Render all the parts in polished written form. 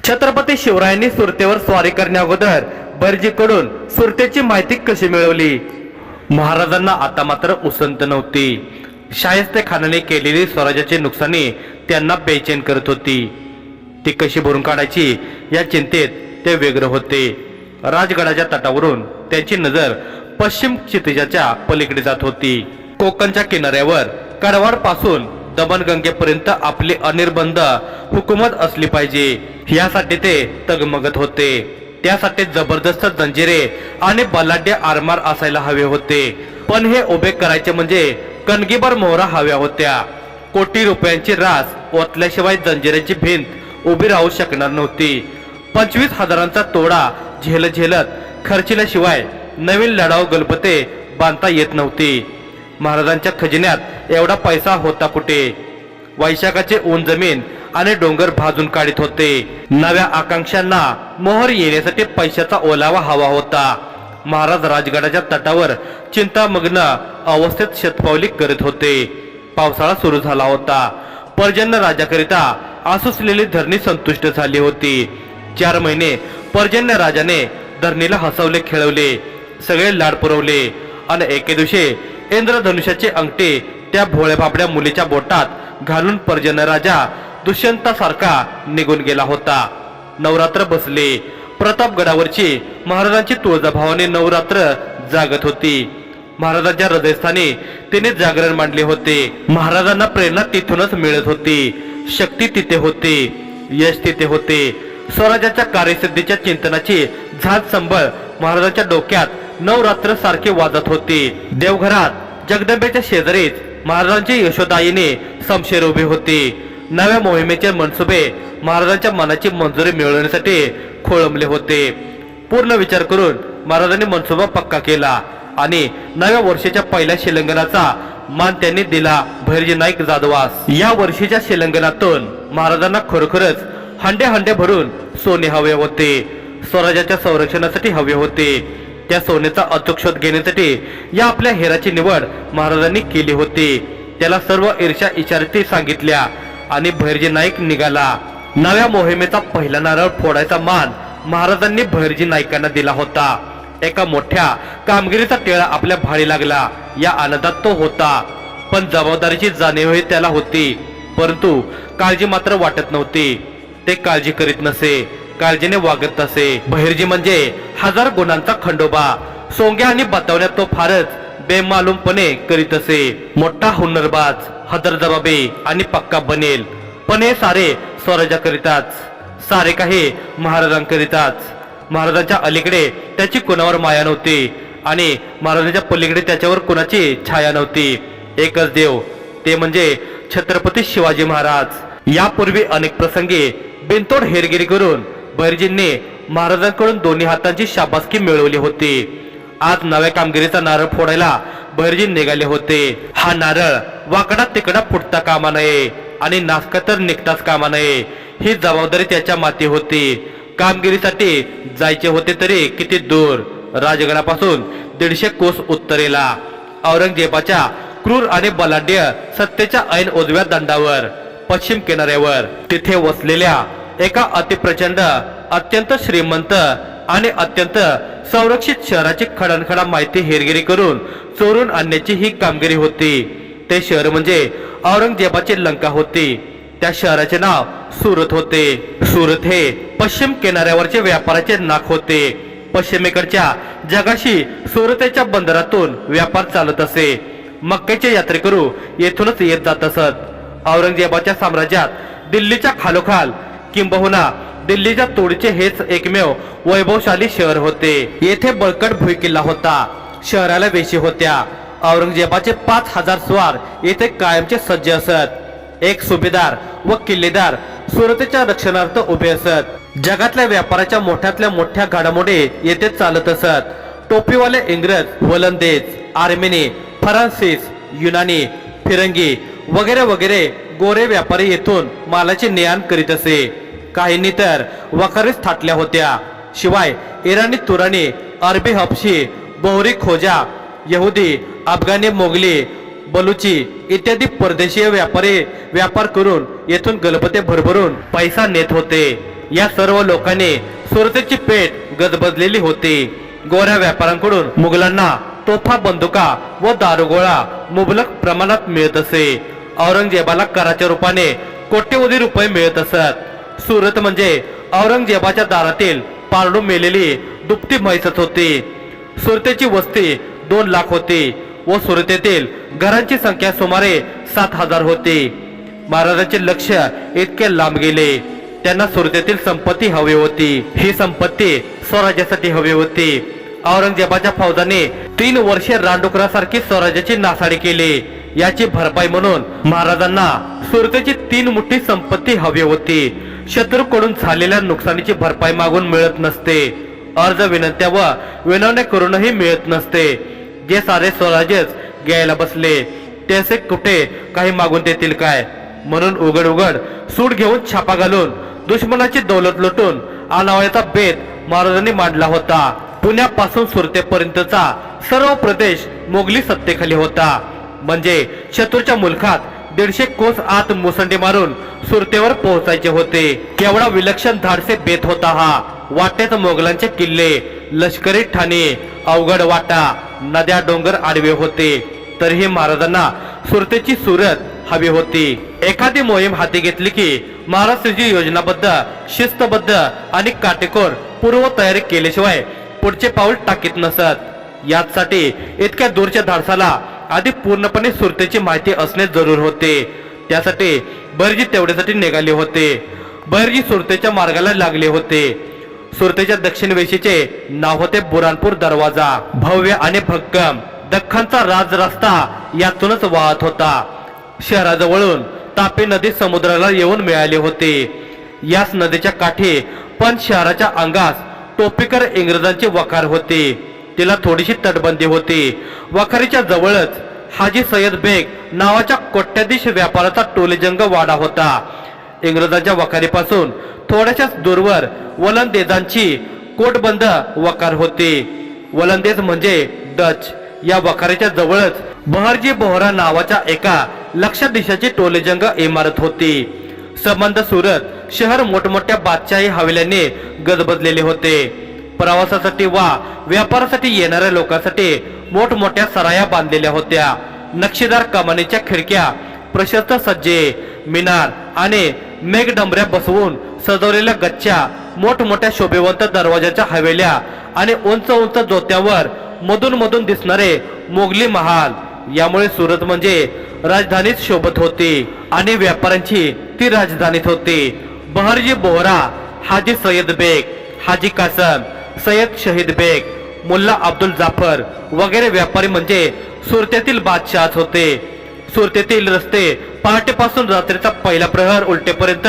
छत्रपती शिवरायांनी सुरतेवर स्वारी करण्याअगोदर बर्जीकडून सुरतेची माहिती कशी मिळवली? महाराजांना आता मात्र उसंत नव्हती. शाहिस्तेखानाने केलेली स्वराज्याची नुकसानी त्यांना बेचैन करत होती. ती कशी भरून काढायची या चिंतेत ते व्यग्र होते. राजगडाच्या तटावरून त्यांची नजर पश्चिम क्षितिजाच्या पलीकडे जात होती. कोकणच्या किनाऱ्यावर कडवाड पासून दमणगंगेपर्यंत आपली अनिर्बंध हुकूमत असली पाहिजे यासाठी ते तगमगत होते. त्यासाठी जबरदस्त जंजिरे आणि बलाढ्य आरमार असायला हवे होते. पण हे उभे करायचे म्हणजे कणगीभर मोहरा हव्या होत्या. कोटी रुपयांची रास ओतल्याशिवाय जंजिऱ्याची भिंत उभी राहू शकणार नव्हती. 25,000चा तोडा झेलत खर्चिल्याशिवाय नवीन लढाऊ गणपते बांधता येत नव्हती. महाराजांच्या खजिन्यात एवढा पैसा होता कुठे? वैशाखाचे ऊन जमीन आणि डोंगर भाजून काढीत होते. नव्या आकांक्षांना मोहर येण्यासाठी पैशाचा ओलावा हवा होता. महाराज राजगडाच्या तटावर चिंतामग्न अवस्थेत शतपावली करत होते. पावसाळा सुरू झाला होता. पर्जन्य राजाकरिता आसुसलेली धरणी संतुष्ट झाली होती. 4 महिने पर्जन्य राजाने धरणीला हसवले खेळवले, सगळे लाड पुरवले आणि एके दिवशी इंद्रधनुष्याचे अंगठे त्या भोळ्या बाबड्या मुलीच्या बोटात घालून पर्जन्य राजा दुष्यंतासारखा निघून गेला होता. नवरात्र बसले. प्रतापगडावरची महाराजांची तुळजाभवानी नवरात्र जागत होती. महाराजांच्या हृदयस्थानी तिने जागरण मांडले होते. महाराजांना प्रेरणा तिथूनच मिळत होती. शक्ती तिथे होती, यश तिथे होते. स्वराज्याच्या कार्यसिद्धीच्या चिंतनाची झाज संबळ महाराजांच्या डोक्यात नवरात्र सारखे वाजत होते. देवघरात जगदंबेच्या शेजारीच महाराजांची यशोदायीने समशेर उभे होते. नव्या मोहिमेचे मनसुबे महाराजांच्या मनाची मंजुरी मिळवण्यासाठी खोळंबले होते. पूर्ण विचार करून महाराजांनी मनसुबा पक्का केला आणि नव्या वर्षाच्या पहिल्या शिलंगणाचा मान त्यांनी दिला भैरजी नाईक जाधवास. या वर्षीच्या शिलंगणातून महाराजांना खरोखरच हंडे भरून सोने हवे होते. स्वराज्याच्या संरक्षणासाठी हवे होते. त्या सोन्याचा अचूक शोध घेण्यासाठी या आपल्या हेराची निवड महाराजांनी केली होती. त्याला सर्व ईर्ष्या इशारती सांगितल्या आणि भैरजी नाईक निघाला. नव्या मोहिमेचा पहिला नारळ फोडायचा मान महाराजांनी भैरजी नाईकांना दिला होता. एका मोठ्या कामगिरीचा टेळा आपल्या भाळी लागला या आनंदात तो होता. पण जबाबदारीची जाणीवही त्याला होती. परंतु काळजी मात्र वाटत नव्हती. ते काळजी करीत नसे, काळजीने वागत नसे. बहिर्जी म्हणजे 1000 गुणांचा खंडोबा. सोंग्या आणि बतवण्यात तो फारच बेमालूमपणे करीत असे. मोठा हुन्नरबाज, हजरजबाबी आणि पक्का बनेल. पण हे सारे स्वराज्याकरिताच, सारे काही महाराजांकरिताच. महाराजांच्या अलीकडे त्याची कुणावर माया नव्हती आणि महाराजांच्या पलीकडे त्याच्यावर कुणाची छाया नव्हती. एकच देव, ते म्हणजे छत्रपती शिवाजी महाराज. यापूर्वी अनेक प्रसंगी बिनतोड हेरगिरी करून भैरजींनी महाराजांकडून दोन्ही हातांची शाबासकी मिळवली होती. आज नव्या कामगिरीचा नारळ फोडायला भैरजी निघाले होते. हा नारळ वाकडा तिकडा फुटता कामा नये आणि नासका तर निघताच कामा नये. ही जबाबदारी त्याच्या माती होती. कामगिरीसाठी जायचे होते तरी किती दूर? राजगडापासून 150 कोस उत्तरेला, औरंगजेबाच्या क्रूर आणि बलाढ्य सत्तेच्या ऐन उजव्या दंडावर, पश्चिम किनाऱ्यावर, तिथे वसलेल्या एका अतिप्रचंड, अत्यंत श्रीमंत आणि अत्यंत संरक्षित शहराची खडनखडा माहिती हेरगिरी करून चोरून आणण्याची ही कामगिरी होती. ते शहर म्हणजे औरंगजेबाची लंका होती. त्या शहराचे नाव सुरत होते. सुरत हे पश्चिम किनाऱ्यावरचे व्यापाराचे नाक होते. पश्चिमेकडच्या जगाशी सुरतेच्या बंदरातून व्यापार चालत असे. मक्केचे यात्रेकरू येथूनच येत जात असत. औरंगजेबाच्या साम्राज्यात दिल्लीच्या खालोखाल, किंबहुना दिल्लीच्या तोडीचे हेच एकमेव वैभवशाली शहर होते. येथे बळकट भुईकिल्ला होता. शहराला वेशी होत्या. औरंगजेबाचे 5000 स्वार येथे कायमचे सज्ज असत. एक सुभेदार व किल्लेदार सुरतेच्या रक्षणार्थ उभे असत. जगातल्या व्यापाराच्या मोठ्यातल्या मोठ्या घडामोडी येथे चालत असत. टोपीवाले इंग्रज, वलंदेज, आर्मेनी, फ्रान्सिस, युनानी, फिरंगी वगैरे वगैरे गोरे व्यापारी येथून मालाची ने-आण करीत असे. काहींनी तर वखारीच थाटल्या होत्या. शिवाय इराणी, तुराणी, अरबी, हबशी, बोहरी, खोजा, यहुदी, अफगाणी, मोगली, बलुची इत्यादी परदेशीय व्यापारी व्यापार करून येथून गलबते भरभरून पैसा नेत होते. या सर्व लोकांनी सुरतेची पेठ गजबजलेली होती. गोऱ्या व्यापाऱ्यांकडून मुघलांना तोफा, बंदुका व दारुगोळा मुबलक प्रमाणात मिळत असे. औरंगजेबाला कराच्या रूपाने कोट्यवधी रुपये मिळत असत. सुरत म्हणजे औरंगजेबाच्या दारातील पारडू मेलेली दुपटी म्हैसच होती. सुरतेची वस्ती 2 लाख होती व सुरतेतील घरांची संख्या सुमारे 7,000 होती. महाराजांचे लक्ष इतके लांब गेले. त्यांना सुरतेतील संपत्ती हवी होती. ही संपत्ती स्वराज्यासाठी हवी होती. औरंगजेबाच्या फौजाने 3 वर्षे रानडुकरासारखी स्वराज्याची नासाडी केली. याची भरपाई म्हणून महाराजांना सुरतेची 3 मोठी संपत्ती हवी होती. शत्रूकडून झालेल्या नुकसानीची भरपाई मागून मिळत नसते. अर्ज विनंत्या व विनवण्या करूनही मिळत नसते. जे सारे स्वराज्यच घ्यायला बसले त्याचे कुठे काही मागून देतील काय? म्हणून उघड उघड सूट घेऊन छापा घालून दुश्मनाची दौलत लुटून आणावयाचा बेत महाराजांनी मांडला होता. पुण्यापासून सुरतेपर्यंतचा सर्व प्रदेश मोगली सत्तेखाली होता. म्हणजे शत्रूच्या मुलखात 150 कोस आत मुसंडी मारून सुरतेवर पोहोचायचे होते. केवढा विलक्षण धाडसे बेत होता हा. वाटेत मोगलांचे किल्ले, लष्करी ठाणे, अवघड वाटा, नद्या, डोंगर आडवे होते. तरीही महाराजांना सुरतेची सुरत हवी होती. एखादी मोहीम हाती घेतली की महाराज त्याची योजनाबद्ध, शिस्तबद्ध आणि काटेकोर पूर्व तयारी केल्याशिवाय पुढचे पाऊल टाकीत नसत. यासाठी इतक्या दूरच्या धाडसाला आधी पूर्णपणे सुरतेची माहिती असणे जरूर होते. त्यासाठी बहिर्जी तेवढ्यासाठी निघाले होते. बहिर्जी सुरतेच्या मार्गाला लागले होते. सुरतेच्या दक्षिण वेशीचे नाव होते बुरानपूर दरवाजा. भव्य आणि भक्कम दख्खनचा राज रस्ता यातूनच वाहत होता. शहराजवळून तापी नदी समुद्राला येऊन मिळाली होती. याच नदीच्या काठी पण शहराच्या अंगास टोपीकर इंग्रजांची वखार होती. तिला थोडीशी तटबंदी होती. वखारीच्या जवळच हाजी सय्यद बेग नावाच्या कोट्याधीश व्यापाराचा टोलेजंग वाडा होता. इंग्रजांच्या वखारीपासून थोड्याशाच दूरवर वलंदेजांची कोटबंद वखार होती. वलंदेज म्हणजे डच. या वखारीच्या जवळच बहरजी बोहरा नावाच्या एका लक्षाधीशाची टोलेजंग इमारत होती. संबंध सुरत शहर मोठमोठ्या बादशाही हवेल्यांनी गजबजलेले होते. प्रवासासाठी वा व्यापारासाठी येणाऱ्या लोकांसाठी मोठमोठ्या सराया बांधलेल्या होत्या. नक्षीदार कमानीच्या खिडक्या, प्रशस्त सज्जे, मिनार आणि मेघडंबऱ्या बसवून सजवलेल्या गच्च्या, मोठमोठ्या शोभेवंत दरवाजाच्या हवेल्या आणि उंच उंच जोत्यावर मधून मधून दिसणारे मोगली महाल. यामुळे सुरत म्हणजे राजधानीत शोभत होती आणि व्यापाऱ्यांची ती राजधानीत होती. बहरजी बोहरा, हाजी सय्यद बेग, हाजी कासम, सय्यद शहीद बेग, मुल्ला अब्दुल जाफर वगैरे व्यापारी म्हणजे सुरतेतील बादशाहच होते. सुरतेतील रस्ते पहाटेपासून रात्रीचा पहिला प्रहर उलटेपर्यंत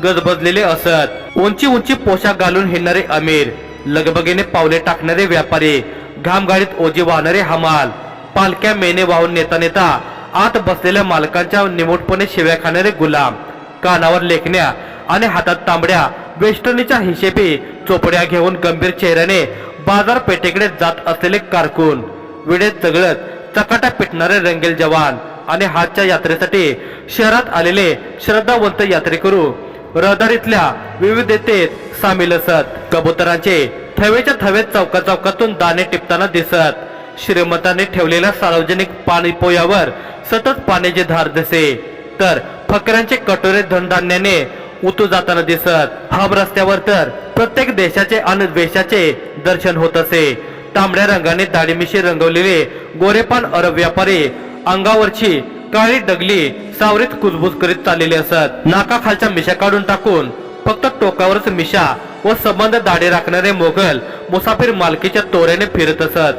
गजबजलेले असत. उंची उंची पोशाख घालून हिंडणारे अमीर, लगबगीने पावले टाकणारे व्यापारी, घामगाडीत ओझी वाहणारे हमाल, पालक्या मेने वाहून नेता नेता आत बसलेल्या मालकांच्या निमूटपणे शिव्या खाणारे गुलाम, कानावर लेखण्या आणि हातात तांबड्या वेष्टनीच्या हिशेबी चोपड्या घेऊन गंभीर चेहऱ्याने बाजारपेठेकडे जात असलेले कारकून, विडेत चगळत चकाटा पिटणारे रंगेल जवान आणि हातच्या यात्रेसाठी शहरात आलेले श्रद्धावंत यात्रेकरू रहदारीतल्या विविधतेत सामील असत. कबुतरांचे थवेच्या थवेत चौका चौकातून दाणे टिपताना दिसत. श्रीमंतांनी ठेवलेल्या सार्वजनिक पाणीपोयावर सतत पाण्याची धार दिसे. तर फकरांचे कटोरे धनधान्याने उतू जाताना दिसत. हम रस्त्यावर तर प्रत्येक देशाचे आणि द्वेषाचे दर्शन होत असे. तांबड्या रंगाने दाढीमिशी रंगवलेले गोरेपान अरब व्यापारी अंगावरची काळी डगली सावरीत कुजबुज करीत चाललेले असत. नाकाखालच्या मिशा काढून टाकून फक्त टोकावरच मिशा व संबंध दाढी राखणारे मोगल मुसाफिर मालकीच्या तोऱ्याने फिरत असत.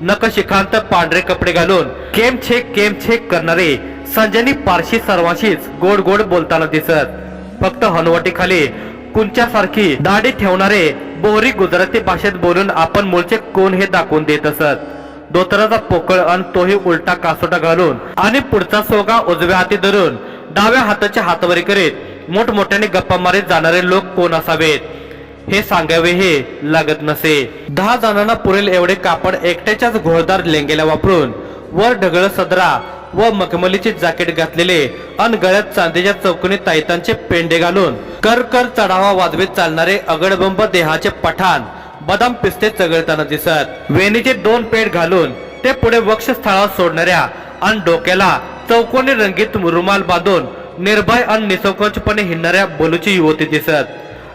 नकशिखांत पांढरे कपडे घालून केम छेक करणारे संजनी पारशी सर्वांशीच गोड गोड बोलताना दिसत. फक्त हनुवटीखाली कुंच्यासारखी दाढी ठेवणारे बोहरी गुजराती भाषेत बोलून आपण मूळचे कोण हे दाखवून देत असत. धोतराचा पोकळ आणि तोही उलटा कासोटा घालून आणि पुढचा सोगा उजव्या हाती धरून डाव्या हाताच्या हातवरी करीत मोठमोठ्याने गप्पा मारीत जाणारे लोक कोण असावेत हे सांगावे हे लागत नसे. 10 जणांना पुरेल एवढे कापड एकट्याच्याच घोळदार लेंगेला वापरून वर ढगळ सदरा व मखमलीचे जाकेट घातलेले अन गळ्यात चांदीच्या चौकोनी ताईतांचे पेंडे घालून कर कर चढावा वाजवीत चालणारे अगडबंब देहाचे पठाण बदाम पिस्ते चगळताना दिसत. वेणीचे 2 पेड घालून ते पुढे वक्षस्थळावर सोडणाऱ्या आणि डोक्याला चौकोनी रंगीत रुमाल बांधून निर्भय आणि निसंकोचपणे हिंडणाऱ्या बोलूची युवती दिसत.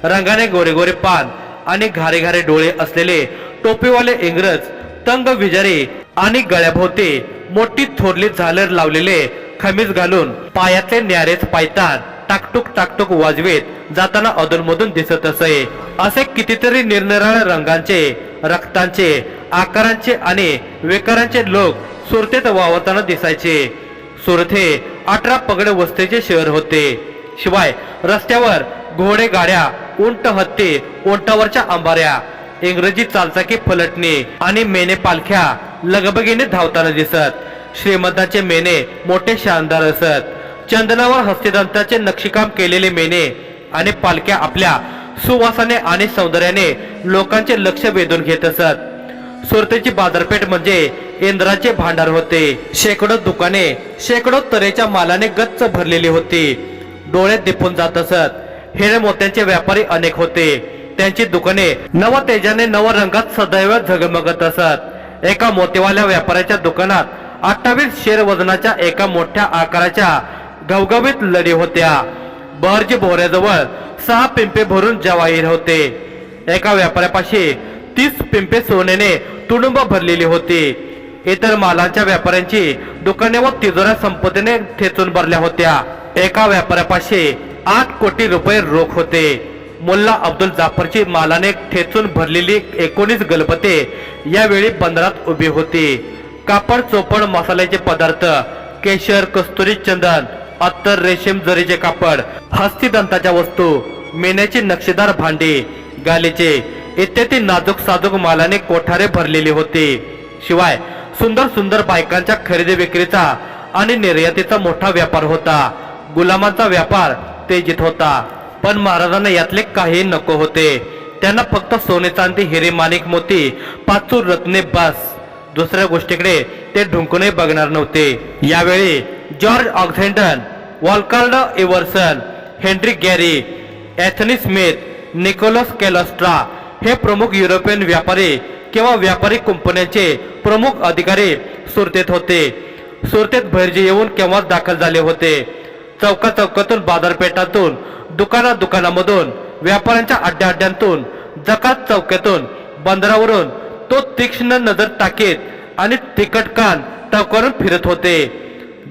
रंगाने गोरे गोरे पान आणि घारे घारे डोळे असलेले टोपीवाले इंग्रज तंग विजारी आणि गळ्याभोवती मोठी थोरली झालर लावलेले खमीज घालून पायातले न्यारेच पायतान टाकटुक टाकटुक वाजवीत जाताना अधूनमधून दिसत असे. असे कितीतरी निरनिराळ्या रंगांचे, रक्तांचे, आकारांचे आणि विकारांचे लोक सुरतेत वावरताना दिसायचे. सुरत हे 18 पगड वस्तीचे शहर होते. शिवाय रस्त्यावर घोडे गाड्या, उंट हत्ती, उंटावरच्या अंबाऱ्या, इंग्रजी चालचाकी फलटणी आणि मेने पालख्या लगबगीने धावताना दिसत. श्रीमंतांचे मेने मोठे शानदार असत. चंदनावर हस्तिदंताचे नक्षीकाम केलेले मेने आणि पालख्या आपल्या सुवासाने आणि सौंदर्याने लोकांचे लक्ष वेधून घेत असत. सुरतेची बाजारपेठ म्हणजे इंद्राचे भांडार होते. शेकडो दुकाने, शेकडो तऱ्हेच्या मालाने गच्च भरलेली होती. डोळे दिपून जात असत. हिरे मोत्यांचे व्यापारी अनेक होते. त्यांची दुकाने नव तेजाने नव रंगात सदैव झगमगत असत. एका मोतीवाल्या व्यापाऱ्याच्या दुकानात 28 शेर वजनाच्या एका मोठ्या आकाराच्या घवघवीत लढी होत्या. बहरजी बोऱ्याजवळ 6 पिंपे भरून जवाहीर होते. एका व्यापाऱ्यापाशी 30 पिंपे सोन्याने तुडुंब भरलेली होती. इतर मालांच्या व्यापाऱ्यांची दुकाने व तिजोऱ्या संपत्तीने ठेचून भरल्या होत्या. एका व्यापाऱ्यापाशी 8 कोटी रुपये रोख होते. मुल्ला अब्दुल जाफरची मालाने ठेचून भरलेली 19 गलबते यावेळी बंदरात उभी होती. कापड, चोपड, मसाल्याचे पदार्थ, केशर, कस्तुरी, चंदन, अत्तर, रेशीम, जरीचे कापड, हस्तिदंताच्या वस्तू, मेण्याची नक्षीदार भांडी, गालीचे इत्यादी नाजूक साजूक मालाने कोठारे भरलेली होती. शिवाय सुंदर सुंदर बायकांच्या खरेदी विक्रीचा आणि निर्यातीचा मोठा व्यापार होता. गुलामांचा व्यापार तेजीत होता. पण महाराजांना यातले काही नको होते. त्यांना फक्त सोने, चांदी, हिरे, माणिक, मोती, पाचूर, रत्ने बस. दुसऱ्या गोष्टीकडे ते ढुंकूनही बघणार नव्हते. यावेळी जॉर्ज ऑक्झेंडन, वॉलकार्ड Iverson, Henry Gary, Anthony Smith, Nicholas कॅलोस्ट्रा हे प्रमुख युरोपियन व्यापारी किंवा व्यापारी कंपन्यांचे प्रमुख अधिकारी सुरतेत होते. सुरतेत भैरजी येऊन केव्हाच दाखल झाले होते. चौका चौकातून, बाजारपेठातून, दुकानामधून, व्यापाऱ्यांच्या अड्ड्यातून, जकात चौकातून, बंदरावरून तो तीक्ष्ण नजर टाकीत आणि तिकट कान टवकारून फिरत होते.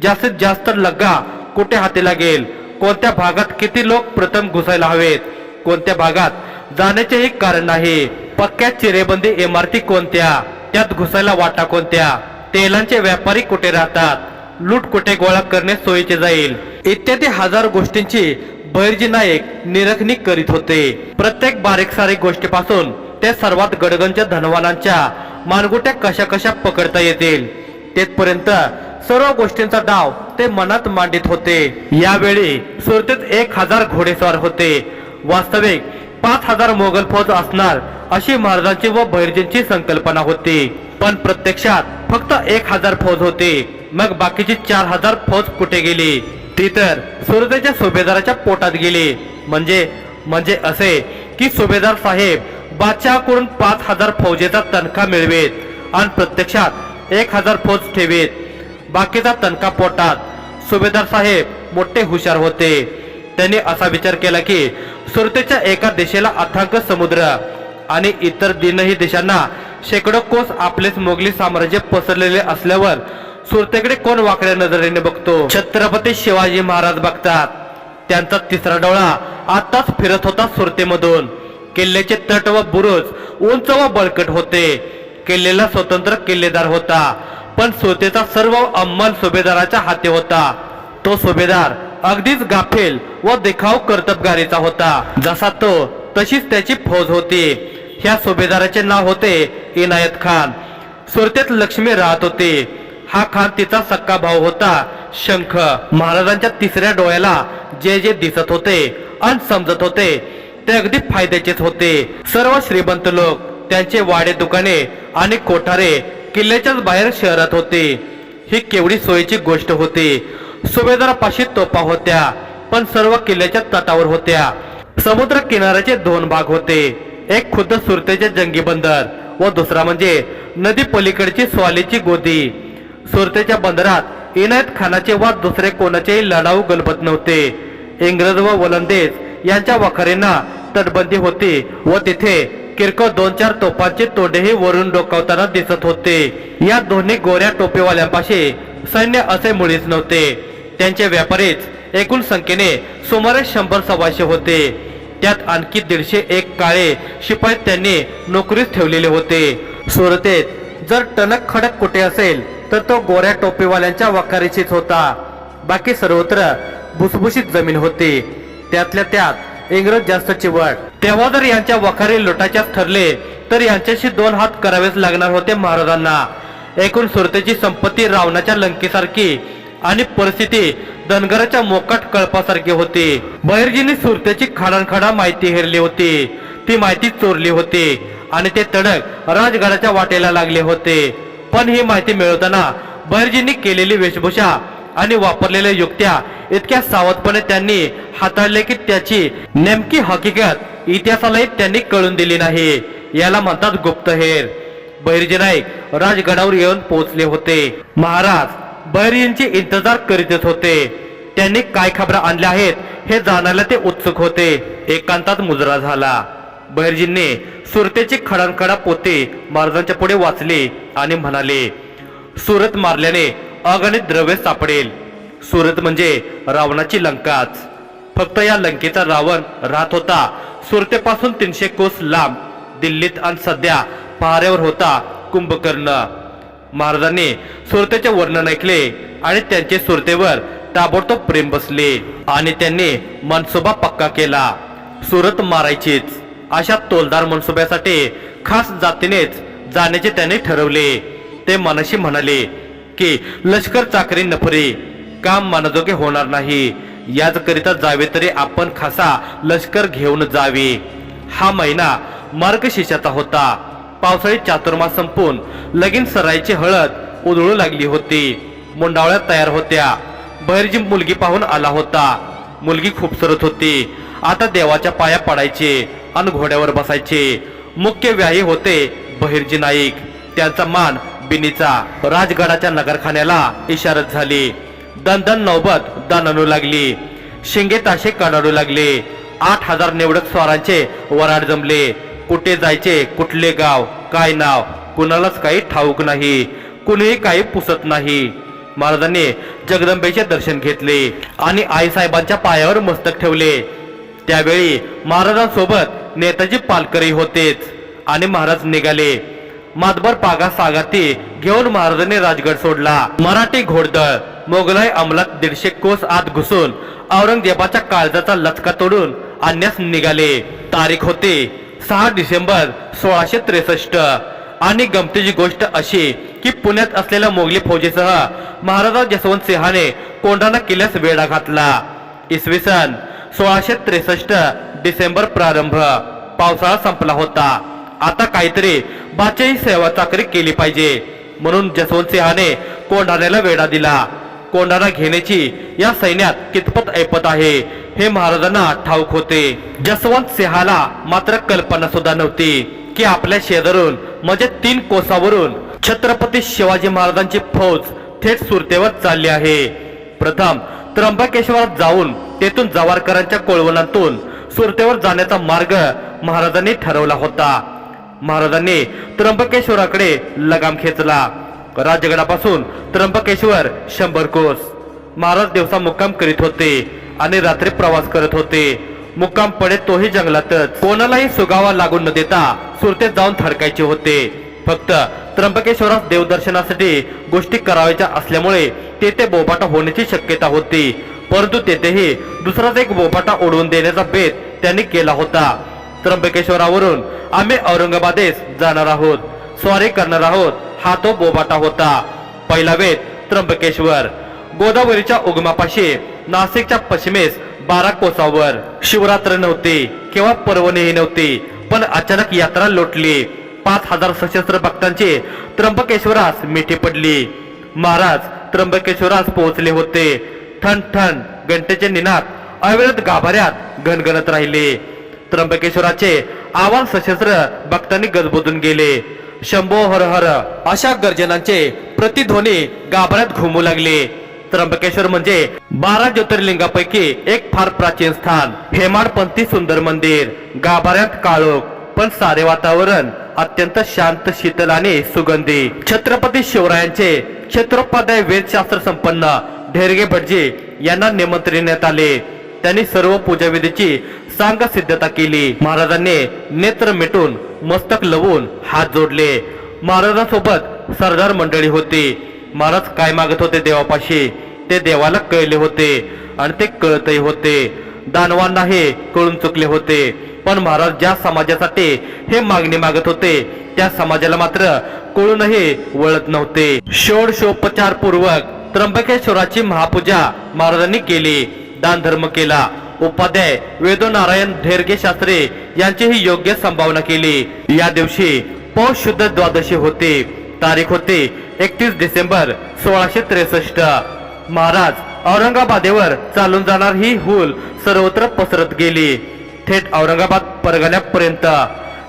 जास्तीत जास्त लग्गा कुठे हाती लागेल, कोणत्या भागात किती लोक प्रथम घुसायला हवेत, कोणत्या भागात जाण्याचेही कारण नाही, पक्क्या चिरेबंदी इमारती कोणत्या, त्यात घुसायला वाटा कोणत्या, तेलांचे व्यापारी कुठे राहतात, लूट कुठे गोळा करणे सोयीचे जाईल, इत्यादी हजार गोष्टींची भैरजी नाईक निरखणी करीत होते. प्रत्येक बारीक सारीक गोष्टीपासून ते सर्वात गडगंज धनवानांच्या मानगुट्या कशा कशा पकडता येतील तेथपर्यंत सर्व गोष्टींचा डाव ते मनात मांडित होते. यावेळी सुरतेत 1000 घोडेस्वार होते. वास्तविक 5000 मोगल फौज असणार अशी महाराजांची व भैरजींची संकल्पना होती. पण प्रत्यक्षात फक्त 1000 फौज होती. मग बाकीची 4000 फौज कुठे गेली? ती तर सुरतेच्या सुभेदाराच्या पोटात गेली. म्हणजे असे की सुभेदार साहेब बादशहाकडून 5000 फौजेचा तनखा मिळवेत आणि प्रत्यक्षात 1000 फौज ठेवीत. बाकीचा तनखा पोटात. सुभेदार साहेब मोठे हुशार होते. त्यांनी असा विचार केला की सुरतेच्या एका दिशेला अथांग समुद्र आणि इतर तीनही देशांना शेकडो कोस आपलेच मोगली साम्राज्य पसरलेले असल्यावर सुरतेकडे कोण वाकड्या नजरेने बघतो? छत्रपती शिवाजी महाराज बघतात. त्यांचा तिसरा डोळा आताच फिरत होता सुरतेमधून. किल्ल्याचे तट व बुरुज उंच व बळकट होते. किल्ल्याला स्वतंत्र किल्लेदार होता. पण सुरतेचा सर्व अंमल सुभेदाराच्या हाती होता. तो सुभेदार अगदीच गाफील व देखाव कर्तबगारीचा होता. जसा तो तशीच त्याची फौज होती. ह्या सुभेदाराचे नाव होते इनायत खान. सुरतेत लक्ष्मी राहत होती. हा खान तिचा सक्का भाऊ होता शंख. महाराजांच्या तिसऱ्या डोळ्याला जे जे दिसत होते आणि समजत होते ते अगदी फायद्याचेच होते. सर्व श्रीमंत लोक, त्यांचे वाडे, दुकाने आणि कोठारे किल्ल्याच्याच बाहेर शहरात होते. ही केवढी सोयीची गोष्ट होती. सुभेदारापाशी तोफा होत्या, पण सर्व किल्ल्याच्या तटावर होत्या. समुद्र किनाऱ्याचे 2 भाग होते. एक खुद्द सुरतेचे जंगी बंदर व दुसरा म्हणजे नदी पलीकडची स्वालीची गोदी. सुरतेच्या बंदरात इनायत खानाचे वा दुसरे कोणाचेही लढाऊ गलबत नव्हते. इंग्रज व वलंदेज यांच्या वखारींना तटबंदी होती व तिथे किरकोळ 2-4 तोफांचे तोडेही वरून डोकावताना दिसत होते. या दोन्ही गोऱ्या टोपेवाल्यांपाशी सैन्य असे मुळीच नव्हते. त्यांचे व्यापारीच एकूण संख्येने सुमारे 100-125 होते. त्यात आणखी 150 काळे शिपाई त्यांनी नोकरीस ठेवलेले होते. सुरतेत जर टणक खडक कुठे असेल तर तो गोऱ्या टोपेवाल्यांच्या वखारीचीच होता. बाकी सर्वत्र भुसभुशीत जमीन होती. त्यातल्या त्यात इंग्रज जास्त चिवट. तेव्हा जर यांच्या वखारी लुटाच्याच ठरले तर यांच्याशी 2 हात करावेच लागणार होते महाराजांना. एकूण सुरतेची संपत्ती रावणाच्या लंकेसारखी आणि परिस्थिती धनगराच्या मोकाट कळपासारखी होती. बहिर्जींनी सुरतेची खाडानखाडा माहिती हेरली होती. ती माहिती चोरली होती आणि ते तडक राजगडाच्या वाटेला लागले होते. पण ही माहिती मिळवताना बहिर्जींनी केलेली वेशभूषा आणि वापरलेल्या युक्त्या इतक्या सावधपणे त्यांनी हाताळले की त्याची नेमकी हकीकत इतिहासालाही त्यांनी कळून दिली नाही. याला म्हणतात गुप्तहेर. बहिर्जी नाईक राजगडावर येऊन पोहोचले होते. महाराज बहिर्जींची इंतजार करीतच होते. त्यांनी काय खबरा आणल्या आहेत हे जाणायला ते उत्सुक होते. एकांतात मुजरा झाला. बहिर्जींनी सुरतेची खडानखडा पोते महाराजांच्या पुढे वाचले आणि म्हणाले, सुरत मारल्याने अगणित द्रव्य सापडेल. सुरत म्हणजे रावणाची लंकाच. फक्त या लंकेचा रावण राहत होता सुरतेपासून 300 कोस लांब दिल्लीत आणि सध्या पहाऱ्यावर होता कुंभकर्ण. महाराजांनी सुरतेचे वर्णन ऐकले आणि त्यांचे सुरतेवर ताबडतोब प्रेम बसले आणि त्यांनी मनसुबा पक्का केला. सुरत मारायचीच. अशा तोलदार मनसुब्यासाठी खास जातीनेच जाण्याचे त्यांनी ठरवले. ते मनाशी म्हणाले की लष्कर चाकरी नफरी काम मनाजोगे होणार नाही. याच करिता जावे तरी आपण खासा लष्कर घेऊन जावे. हा महिना मार्गशीर्षाचा होता. पावसाळी चातुर्मास संपून लगीन सराईची हळद उधळू लागली होती. मुंडावळ्या तयार होत्या. बहिर्जी मुलगी पाहून आला होता. मुलगी खूपसरत होती. आता देवाच्या पाया पडायचे आणि घोड्यावर बसायचे. मुख्य व्याही होते बहिर्जी नाईक. त्यांचा मान बिनीचा. राजगडाच्या नगरखान्याला इशारत झाली. दणदण नौबत दानणू लागली. शिंगे ताशे कडाडू लागले. 8000 निवडक स्वारांचे वराड जमले. कुठे जायचे, कुठले गाव, काय नाव, कुणालाच काही ठाऊक नाही. कुणीही काही पुसत नाही. महाराजांनी जगदंबेचे दर्शन घेतले आणि आईसाहेबांच्या पायावर मस्तक ठेवले. त्यावेळी महाराजांसोबत नेताजी पालकरी होतेच आणि महाराज निघाले. मातबर पागा सागाती घेऊन महाराजांनी राजगड सोडला. मराठी घोडदळ मोगलाई अंमलात 150 कोस आत घुसून औरंगजेबाच्या काळजाचा लचका तोडून आणण्यास निघाले. तारीख होती 6 डिसेंबर 1663 आणि गमतीची गोष्ट अशी की पुण्यात असलेल्या मोगली फौजेसह महाराजा जसवंत सिंहाने कोंढाणा किल्ल्यास वेढा घातला. इसवी सन 1663 डिसेंबर प्रारंभ. पावसाळा संपला होता. आता काहीतरी बादशाही सेवा चाकरी केली पाहिजे म्हणून जसवंत सिंहाने कोंढाण्याला वेढा दिला. कोंढाणा घेण्याची या सैन्यात कितपत ऐपत आहे हे महाराजांना ठाऊक होते. जसवंत सिंहाला मात्र कल्पना सुद्धा नव्हती की आपल्या शेजारून म्हणजे 3 कोसावरून छत्रपती शिवाजी महाराजांची फौज थेट सुरतेवर चालली आहे. प्रथम त्र्यंबकेश्वरात जाऊन तेथून जवारकरांच्या कोळवणातून सुरतेवर जाण्याचा मार्ग महाराजांनी ठरवला होता. महाराजांनी त्र्यंबकेश्वराकडे लगाम खेचला. राजगडापासून त्र्यंबकेश्वर 100 कोस. महाराज दिवसा मुक्काम करीत होते आणि रात्री प्रवास करत होते. मुक्काम पडे तोही जंगलातच. कोणालाही सुगावा लागून न देता सुरतेत जाऊन थडकायचे होते. फक्त त्र्यंबकेश्वरात देवदर्शनासाठी गोष्टी करायच्या असल्यामुळे तेथे बोबाटा होण्याची शक्यता होती. परंतु तेथेही दुसराच एक बोबाटा उडवून देण्याचा बेत त्यांनी केला होता. त्र्यंबकेश्वरावरून आम्ही औरंगाबादेस जाणार आहोत, स्वारी करणार आहोत हा तो बोबाटा होता. पहिला वेध त्र्यंबकेश्वर. गोदावरीच्या उगमापाशी नाशिकच्या पश्चिमेस 12 कोसावर. शिवरात्र नव्हती किंवा पर्वणीही नव्हती, पण अचानक यात्रा लोटली. 5000 सशस्त्र भक्तांची त्र्यंबकेश्वरास मिठी पडली. महाराज त्र्यंबकेश्वरास पोहोचले होते. ठण ठण घंटेचे निनाद अविरत गाभाऱ्यात घनघनत राहिले. त्र्यंबकेश्वराचे आवाज सशस्त्र भक्तांनी गजबजून गेले. शंभो हर हर अशा गर्जनांचे प्रतिध्वनी गाभाऱ्यात घुमू लागले. त्र्यंबकेश्वर म्हणजे 12 ज्योतिर्लिंगापैकी एक फार प्राचीन स्थान. हेमाडपंथी सुंदर मंदिर, गाभाऱ्यात काळोख, पण सारे वातावरण अत्यंत शांत, शीतल आणि सुगंधी. छत्रपती शिवरायांचे क्षेत्रोपाध्याय वेदशास्त्र संपन्न ढेरगे भटजी यांना निमंत्रिण्यात आले. त्यांनी सर्व पूजाविधीची सांग सिद्धता केली. महाराजांनी नेत्र मिटून मस्तक लवून हात जोडले. महाराजांसोबत सरदार मंडळी होती. महाराज काय मागत होते देवापाशी ते देवाला कळले होते आणि ते कळतही होते. दानवांना हे कळून चुकले होते. पण महाराज ज्या समाजासाठी हे मागणी मागत होते त्या समाजाला मात्र कळूनही वळत नव्हते. षोडशोपचार पूर्वक त्र्यंबकेश्वराची महापूजा महाराजांनी केली. दान धर्म केला. उपाध्याय वेदोनारायण ढेरगे शास्त्री यांचीही योग्य संभावना केली. या दिवशी पौष शुद्ध द्वादशी होती. तारीख होती 31 डिसेंबर 1663. महाराज औरंगाबादेवर चालून जाणार ही हुल सर्वत्र पसरत गेली, थेट औरंगाबाद परगण्यापर्यंत.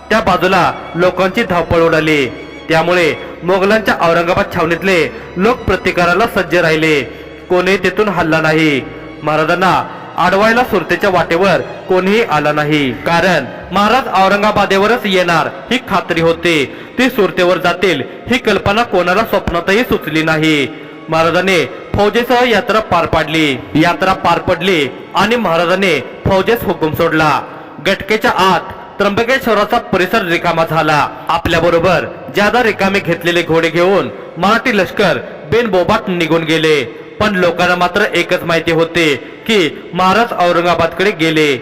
त्या बाजूला लोकांची धावपळ उडाली. त्यामुळे मोगलांच्या औरंगाबाद छावणीतले लोक प्रतिकाराला सज्ज राहिले. कोणी तेथून हल्ला नाही. महाराजांना अडवायला सुरतेच्या वाटेवर कोणीही आला नाही. कारण महाराज औरंगाबादेवरच येणार ही खात्री होती. ती सुरतेवर जातील ही कल्पना कोणाला स्वप्नातही सुचली नाही. महाराजांनी फौजेसह यात्रा पार पाडली. यात्रा पार पडली आणि महाराजांनी फौजेस हुकूम सोडला. गटकेच्या आत त्र्यंबकेश्वराचा परिसर रिकामा झाला. आपल्या बरोबर ज्यादा रिकामे घेतलेले घोडे घेऊन मराठी लष्कर बिनबोबाट निघून गेले. पण लोकांना मात्र एकच माहिती होते की महाराज औरंगाबादकडे गेले.